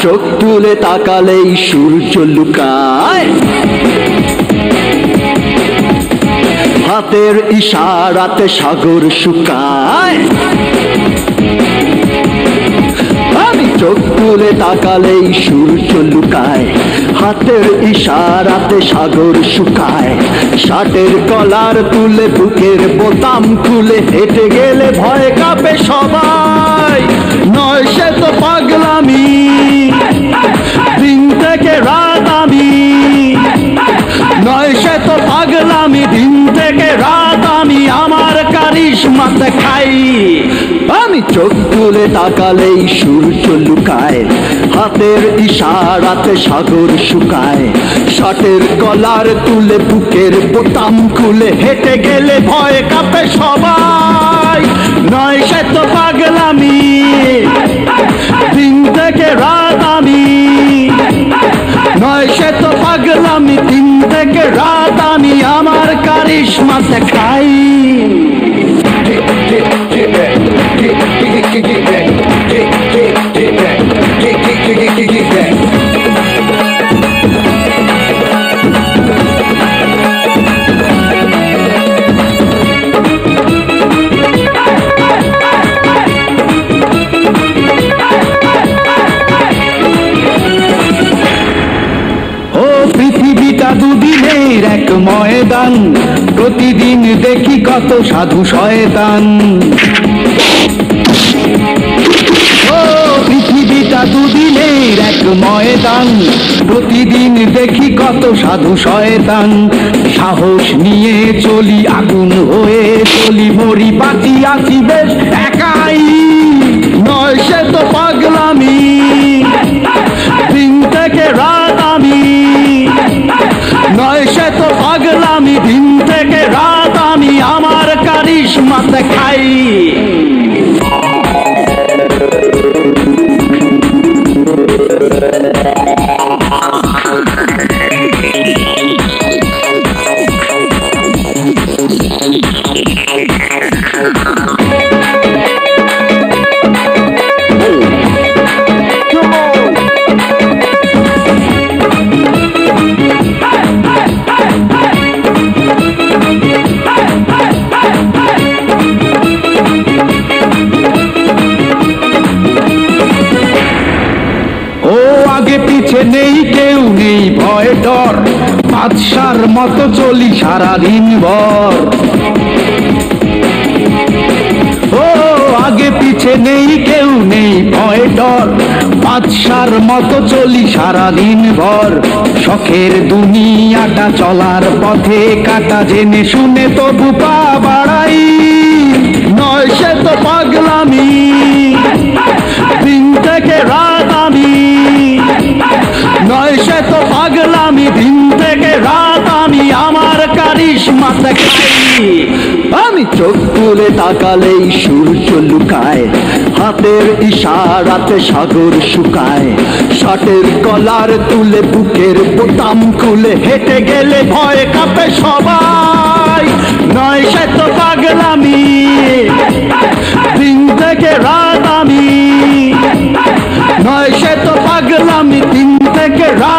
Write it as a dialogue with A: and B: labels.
A: চোখ তুলে তাকালেই সূর্য লুকায়, হাতের ইশারাতে সাগর শুকায়। আমি চোখ তুলে তাকালেই সূর্য লুকায়, হাতের ইশারাতে সাগর শুকায়। শার্টের কলার তুলে বুকের বোতাম খুলে হেঁটে গেলে ভয় কাঁপে সবাই। নয় সে তো পাগলামি, দিন থেকে রাত আমি। নয় সে তো পাগলামি, দিন থেকে রাত আমি আমার কারিশমাতে খাই। আমি চোখ তুলে তাকালেই সূর্য লুকায়, হাতের ইশারাতে সাগর শুকায়। শার্টের কলার তুলে বুকের বোতাম খুলে হেঁটে গেলে ভয় কাঁপে সবাই। নয় সে তো পাগলামি, দিন থেকে রাত আমি। নয় সে তো পাগলামি, দিন থেকে রাত আমি আমার কারিশমাতে খাই। পৃথিবীটা দুদিনের এক ময়দান, প্রতিদিন দেখি কত সাধু শয়তান। ও পৃথিবীটা দুদিনের এক ময়দান, প্রতিদিন দেখি কত সাধু শয়তান। সাহস নিয়ে চলি, আগুন হয়ে চলি, মরি বাঁচি আছি বেশ একাই। নয় সে তো পাগলামি, দিন থেকে রাত আমি। নয় সে তো পাগলামি, দিন থেকে রাত আমি আমার কারিশমাতে খাই। আগে পিছে নেই কেউ, নেই ভয় ডর, বাদশার মতো চলি সারাদিন ভর। ও আগে পিছে নেই কেউ, নেই ভয় ডর, বাদশার মতো চলি সারাদিন ভর। শখের দুনিয়াটা চলার পথে কাটা, জেনে শুনে তবু পা বাড়াই। নয় সে তো পাগলামি, দিন থেকে রাত আমি। নয় সে তো পাগলামি, দিন থেকে রাত আমি আমার কারিশমাতে খাই। আমি চোখ তুলে তাকালেই সূর্য লুকায়, হাতের ইশারাতে সাগর শুকায়। শার্টের কলার তুলে বুকের বোতাম খুলে হেঁটে গেলে ভয় কাঁপে সবাই। নয় সে তো পাগলামি, দিন থেকে রাত আমি। নয় সে তো পাগলামি, দিন থেকে রাত